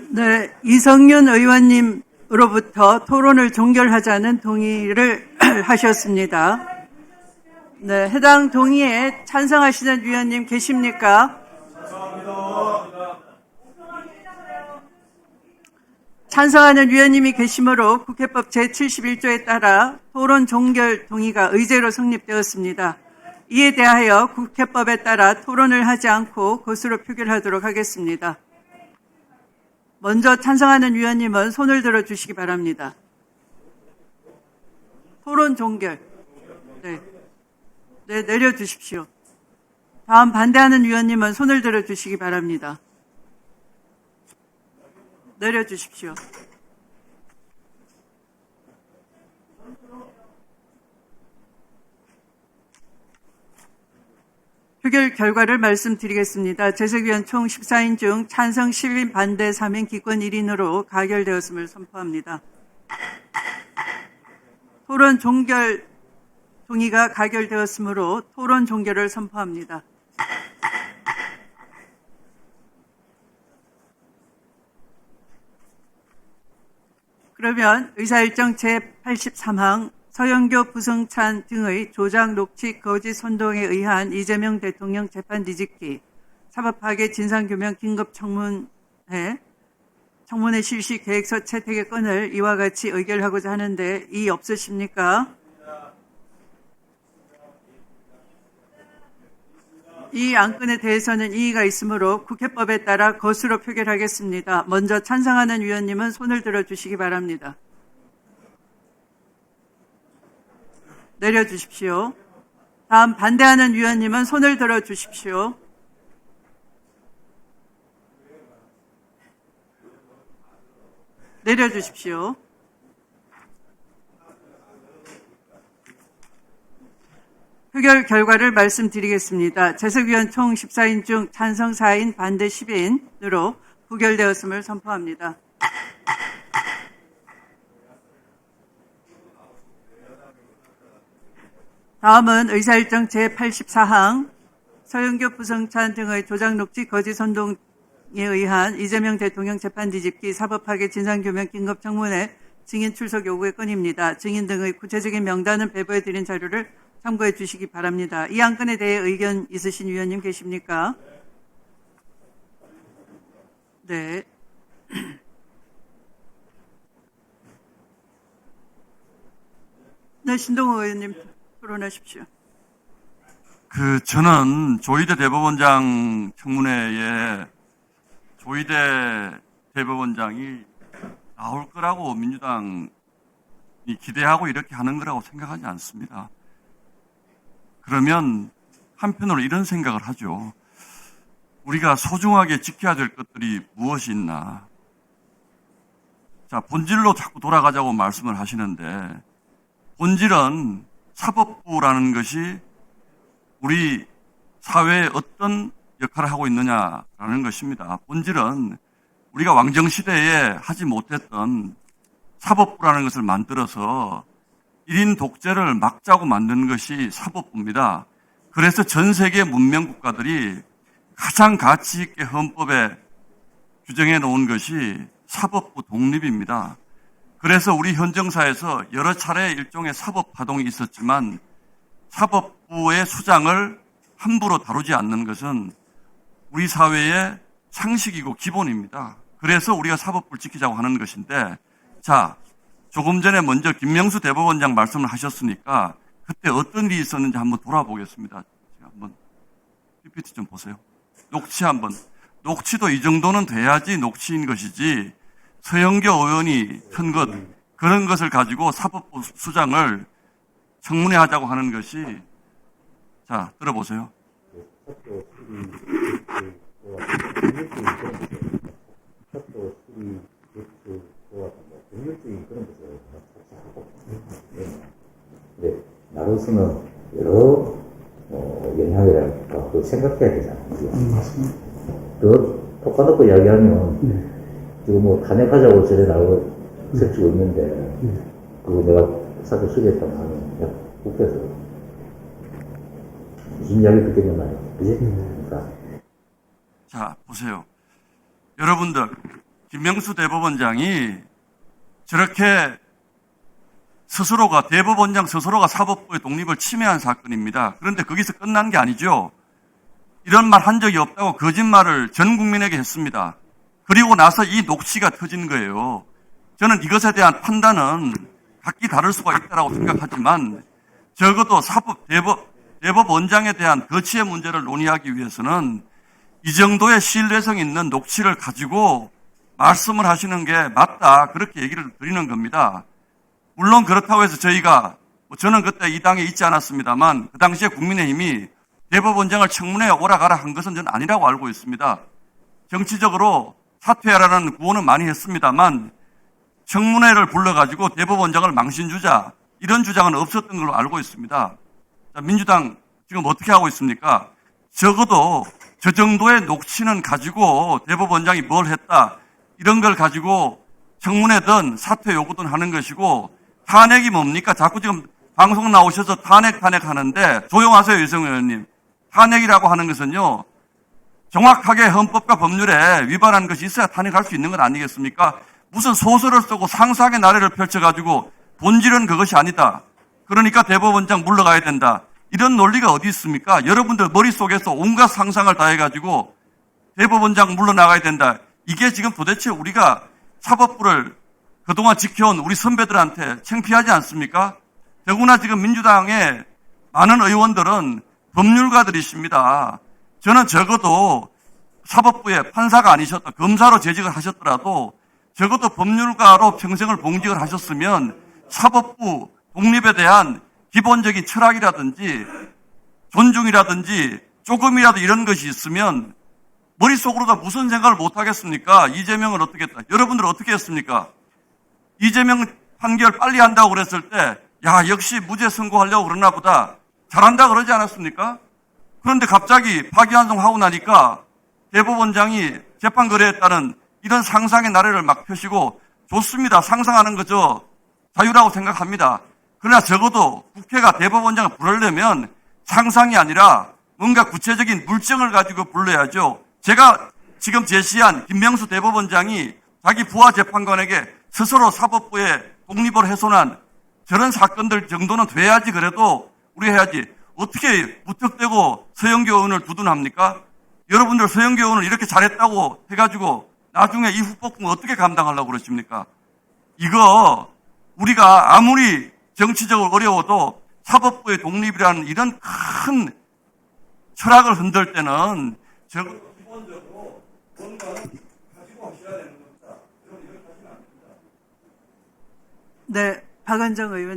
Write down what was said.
네, 이성윤 의원님으로부터 토론을 종결하자는 동의를 하셨습니다. 네, 해당 동의에 찬성하시는 위원님 계십니까? 찬성하는 위원님이 계시므로 국회법 제71조에 따라 토론 종결 동의가 의제로 성립되었습니다. 이에 대하여 국회법에 따라 토론을 하지 않고 것으로 표결하도록 하겠습니다. 먼저 찬성하는 위원님은 손을 들어 주시기 바랍니다. 토론 종결. 네, 내려주십시오. 다음 반대하는 위원님은 손을 들어 주시기 바랍니다. 내려주십시오. 표결 결과를 말씀드리겠습니다. 재석위원 총 14인 중 찬성 10인, 반대 3인, 기권 1인으로 가결되었음을 선포합니다. 토론 종결 동의가 가결되었으므로 토론 종결을 선포합니다. 그러면 의사일정 제83항 서영교, 부성찬 등의 조작, 녹취, 거짓, 선동에 의한 이재명 대통령 재판 뒤집기, 사법파괴, 진상규명, 긴급청문회 실시 계획서 채택의 건을 이와 같이 의결하고자 하는데 이의 없으십니까? 이 안건에 대해서는 이의가 있으므로 국회법에 따라 것으로 표결하겠습니다. 먼저 찬성하는 위원님은 손을 들어 주시기 바랍니다. 내려주십시오. 다음 반대하는 위원님은 손을 들어 주십시오. 내려주십시오. 표결 결과를 말씀드리겠습니다. 재석위원 총 14인 중 찬성 4인, 반대 10인으로 부결되었음을 선포합니다. 다음은 의사일정 제84항 서영교, 부성찬 등의 조작, 녹취, 거짓, 선동에 의한 이재명 대통령 재판 뒤집기, 사법파괴, 진상규명, 긴급청문회 증인 출석 요구의 건입니다. 증인 등의 구체적인 명단은 배부해드린 자료를 참고해 주시기 바랍니다. 이 안건에 대해 의견 있으신 위원님 계십니까? 네. 네, 신동호 의원님 토론하십시오. 저는 조희대 대법원장 청문회에 조희대 대법원장이 나올 거라고 민주당이 기대하고 이렇게 하는 거라고 생각하지 않습니다. 그러면 한편으로 이런 생각을 하죠. 우리가 소중하게 지켜야 될 것들이 무엇이 있나. 자, 본질로 자꾸 돌아가자고 말씀을 하시는데 본질은 사법부라는 것이 우리 사회에 어떤 역할을 하고 있느냐라는 것입니다. 본질은 우리가 왕정시대에 하지 못했던 사법부라는 것을 만들어서 1인 독재를 막자고 만든 것이 사법부입니다. 그래서 전 세계 문명 국가들이 가장 가치 있게 헌법에 규정해 놓은 것이 사법부 독립입니다. 그래서 우리 현정사에서 여러 차례 일종의 사법 파동이 있었지만 사법부의 수장을 함부로 다루지 않는 것은 우리 사회의 상식이고 기본입니다. 그래서 우리가 사법부를 지키자고 하는 것인데, 자, 조금 전에 먼저 김명수 대법원장 말씀을 하셨으니까 그때 어떤 일이 있었는지 한번 돌아보겠습니다. 한번 PPT 좀 보세요. 녹취 한번. 녹취도 이 정도는 돼야지 녹취인 것이지 서영교 의원이 한 것, 그런 것을 가지고 사법부 수장을 청문회 하자고 하는 것이, 자, 들어보세요. 네, 나로서는 여러 영향을 갖고 생각해야 되잖아요. 맞습니다. 그 톡까놓고 이야기하면 지금 뭐 탄핵하자고 저래 나오고 설치고 있는데 그거 내가 사표 쓰겠다고 하면 그냥 국회에서 무슨 이야기 듣겠냐 말이야. 그지? 그러니까. 자, 보세요. 여러분들, 김명수 대법원장이 저렇게 대법원장 스스로가 사법부의 독립을 침해한 사건입니다. 그런데 거기서 끝난 게 아니죠. 이런 말 한 적이 없다고 거짓말을 전 국민에게 했습니다. 그리고 나서 이 녹취가 터진 거예요. 저는 이것에 대한 판단은 각기 다를 수가 있다고 생각하지만 적어도 대법원장에 대한 거치의 문제를 논의하기 위해서는 이 정도의 신뢰성 있는 녹취를 가지고 말씀을 하시는 게 맞다. 그렇게 얘기를 드리는 겁니다. 물론 그렇다고 해서 저는 그때 이 당에 있지 않았습니다만 그 당시에 국민의힘이 대법원장을 청문회에 오라 가라 한 것은 저는 아니라고 알고 있습니다. 정치적으로 사퇴하라는 구호는 많이 했습니다만 청문회를 불러가지고 대법원장을 망신주자 이런 주장은 없었던 걸로 알고 있습니다. 자, 민주당 지금 어떻게 하고 있습니까? 적어도 저 정도의 녹취는 가지고 대법원장이 뭘 했다 이런 걸 가지고 청문회든 사퇴 요구든 하는 것이고 탄핵이 뭡니까? 자꾸 지금 방송 나오셔서 탄핵 하는데 조용하세요, 유승호 의원님. 탄핵이라고 하는 것은요, 정확하게 헌법과 법률에 위반한 것이 있어야 탄핵할 수 있는 것 아니겠습니까? 무슨 소설을 쓰고 상상의 나래를 펼쳐가지고 본질은 그것이 아니다. 그러니까 대법원장 물러가야 된다. 이런 논리가 어디 있습니까? 여러분들 머릿속에서 온갖 상상을 다 해가지고 대법원장 물러나가야 된다. 이게 지금 도대체 우리가 사법부를 그동안 지켜온 우리 선배들한테 창피하지 않습니까? 더구나 지금 민주당의 많은 의원들은 법률가들이십니다. 저는 적어도 사법부의 판사가 아니셨다, 검사로 재직을 하셨더라도 적어도 법률가로 평생을 봉직을 하셨으면 사법부 독립에 대한 기본적인 철학이라든지 존중이라든지 조금이라도 이런 것이 있으면 머릿속으로도 무슨 생각을 못 하겠습니까? 이재명을 어떻게 했다. 여러분들 어떻게 했습니까? 이재명 판결 빨리 한다고 그랬을 때, 야, 역시 무죄 선고하려고 그러나 보다. 잘한다 그러지 않았습니까? 그런데 갑자기 파기환송하고 나니까 대법원장이 재판 거래했다는 이런 상상의 나래를 막 펴시고 좋습니다. 상상하는 거죠. 자유라고 생각합니다. 그러나 적어도 국회가 대법원장을 부르려면 상상이 아니라 뭔가 구체적인 물증을 가지고 불러야죠. 제가 지금 제시한 김명수 대법원장이 자기 부하 재판관에게 스스로 사법부의 독립을 훼손한 저런 사건들 정도는 돼야지. 그래도 우리 해야지. 어떻게 무턱대고 서영교 의원을 두둔합니까? 여러분들 서영교 의원을 이렇게 잘했다고 해가지고 나중에 이 후폭풍 어떻게 감당하려고 그러십니까? 이거 우리가 아무리 정치적으로 어려워도 사법부의 독립이라는 이런 큰 철학을 흔들 때는 기본적으로 뭔가는 가지고 하셔야 되는 겁니다. 여러분 이렇게 하시면 안 됩니다. 네, 박은정 의원.